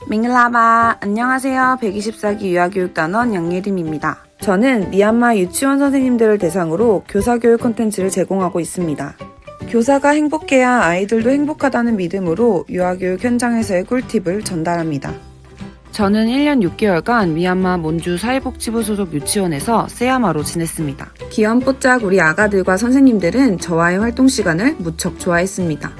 밍글라바, 안녕하세요. 124기 유아교육단원 양예림입니다. 저는 미얀마 유치원 선생님들을 대상으로 교사교육 콘텐츠를 제공하고 있습니다. 교사가 행복해야 아이들도 행복하다는 믿음으로 유아교육 현장에서의 꿀팁을 전달합니다. 저는 1년 6개월간 미얀마 몬주 사회복지부 소속 유치원에서 세아마로 지냈습니다. 귀염뽀짝 우리 아가들과 선생님들은 저와의 활동 시간을 무척 좋아했습니다.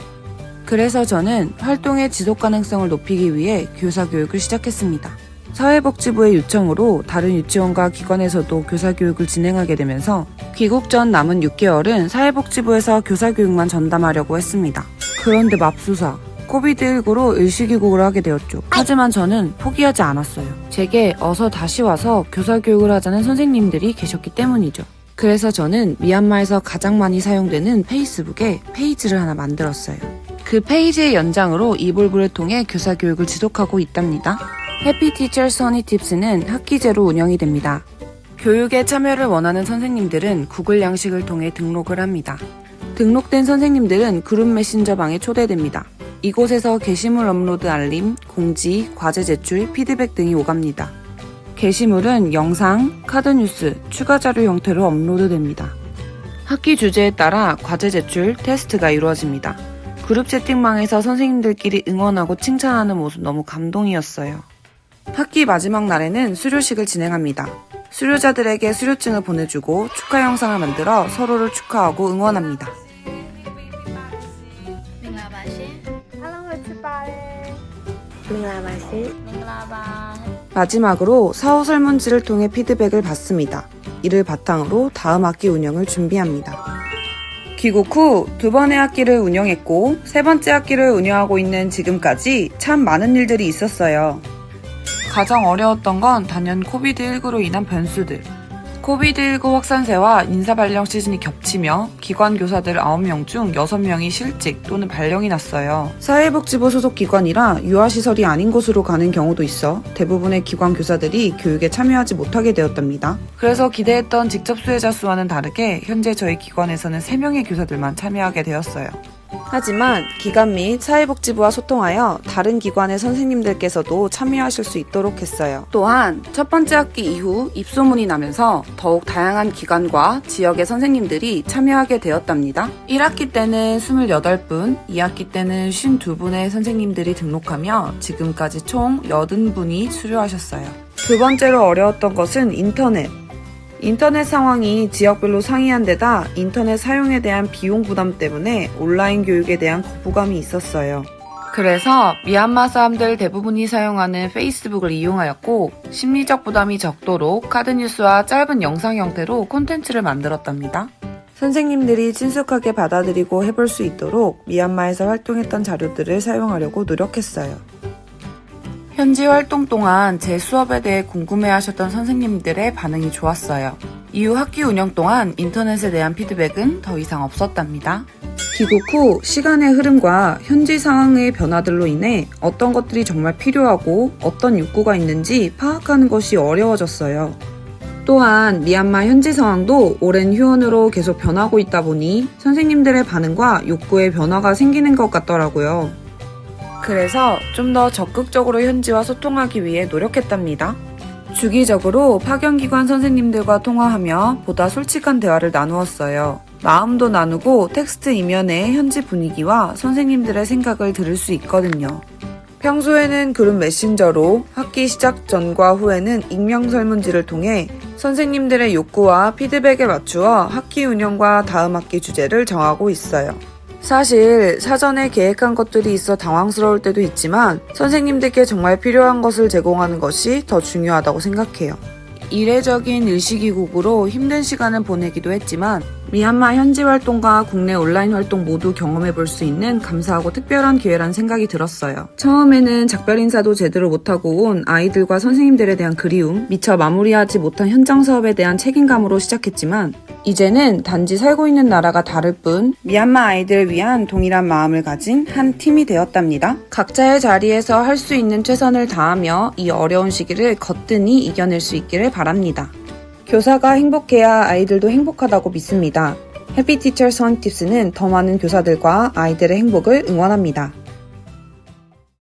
그래서 저는 활동의 지속 가능성을 높이기 위해 교사 교육을 시작했습니다. 사회복지부의 요청으로 다른 유치원과 기관에서도 교사 교육을 진행하게 되면서 귀국 전 남은 6개월은 사회복지부에서 교사 교육만 전담하려고 했습니다. 그런데 맙소사, 코비드19로 일시귀국을 하게 되었죠. 하지만 저는 포기하지 않았어요. 제게 어서 다시 와서 교사 교육을 하자는 선생님들이 계셨기 때문이죠. 그래서 저는 미얀마에서 가장 많이 사용되는 페이스북에 페이지를 하나 만들었어요. 그 페이지의 연장으로 이볼브를 통해 교사 교육을 지속하고 있답니다. 해피 티처스 허니 팁스는 학기제로 운영이 됩니다. 교육에 참여를 원하는 선생님들은 구글 양식을 통해 등록을 합니다. 등록된 선생님들은 그룹 메신저방에 초대됩니다. 이곳에서 게시물 업로드 알림, 공지, 과제 제출, 피드백 등이 오갑니다. 게시물은 영상, 카드 뉴스, 추가 자료 형태로 업로드됩니다. 학기 주제에 따라 과제 제출, 테스트가 이루어집니다. 그룹 채팅방에서 선생님들끼리 응원하고 칭찬하는 모습 너무 감동이었어요. 학기 마지막 날에는 수료식을 진행합니다. 수료자들에게 수료증을 보내주고 축하 영상을 만들어 서로를 축하하고 응원합니다. 마지막으로 사후 설문지를 통해 피드백을 받습니다. 이를 바탕으로 다음 학기 운영을 준비합니다. 귀국 후 2번의 학기를 운영했고 3번째 학기를 운영하고 있는 지금까지 참 많은 일들이 있었어요. 가장 어려웠던 건 단연 코비드19로 인한 변수들. 코비드19 확산세와 인사발령 시즌이 겹치며 기관 교사들 9명 중 6명이 실직 또는 발령이 났어요. 사회복지부 소속 기관이라 유아시설이 아닌 곳으로 가는 경우도 있어 대부분의 기관 교사들이 교육에 참여하지 못하게 되었답니다. 그래서 기대했던 직접 수혜자 수와는 다르게 현재 저희 기관에서는 3명의 교사들만 참여하게 되었어요. 하지만 기관 및 사회복지부와 소통하여 다른 기관의 선생님들께서도 참여하실 수 있도록 했어요. 또한 첫 번째 학기 이후 입소문이 나면서 더욱 다양한 기관과 지역의 선생님들이 참여하게 되었답니다. 1학기 때는 28분, 2학기 때는 52분의 선생님들이 등록하며 지금까지 총 80분이 수료하셨어요. 두 번째로 어려웠던 것은 인터넷 상황이 지역별로 상이한 데다 인터넷 사용에 대한 비용 부담 때문에 온라인 교육에 대한 거부감이 있었어요. 그래서 미얀마 사람들 대부분이 사용하는 페이스북을 이용하였고 심리적 부담이 적도록 카드 뉴스와 짧은 영상 형태로 콘텐츠를 만들었답니다. 선생님들이 친숙하게 받아들이고 해볼 수 있도록 미얀마에서 활동했던 자료들을 사용하려고 노력했어요. 현지 활동 동안 제 수업에 대해 궁금해하셨던 선생님들의 반응이 좋았어요. 이후 학기 운영 동안 인터넷에 대한 피드백은 더 이상 없었답니다. 귀국 후 시간의 흐름과 현지 상황의 변화들로 인해 어떤 것들이 정말 필요하고 어떤 욕구가 있는지 파악하는 것이 어려워졌어요. 또한 미얀마 현지 상황도 오랜 휴원으로 계속 변하고 있다 보니 선생님들의 반응과 욕구의 변화가 생기는 것 같더라고요. 그래서 좀 더 적극적으로 현지와 소통하기 위해 노력했답니다. 주기적으로 파견기관 선생님들과 통화하며 보다 솔직한 대화를 나누었어요. 마음도 나누고 텍스트 이면에 현지 분위기와 선생님들의 생각을 들을 수 있거든요. 평소에는 그룹 메신저로 학기 시작 전과 후에는 익명 설문지를 통해 선생님들의 욕구와 피드백에 맞추어 학기 운영과 다음 학기 주제를 정하고 있어요. 사실 사전에 계획한 것들이 있어 당황스러울 때도 있지만 선생님들께 정말 필요한 것을 제공하는 것이 더 중요하다고 생각해요. 이례적인 일시귀국으로 힘든 시간을 보내기도 했지만 미얀마 현지 활동과 국내 온라인 활동 모두 경험해볼 수 있는 감사하고 특별한 기회란 생각이 들었어요. 처음에는 작별 인사도 제대로 못하고 온 아이들과 선생님들에 대한 그리움, 미처 마무리하지 못한 현장 사업에 대한 책임감으로 시작했지만 이제는 단지 살고 있는 나라가 다를 뿐 미얀마 아이들을 위한 동일한 마음을 가진 한 팀이 되었답니다. 각자의 자리에서 할 수 있는 최선을 다하며 이 어려운 시기를 거뜬히 이겨낼 수 있기를 바랍니다. 교사가 행복해야 아이들도 행복하다고 믿습니다. 해피 티처스 허니 팁스는 더 많은 교사들과 아이들의 행복을 응원합니다.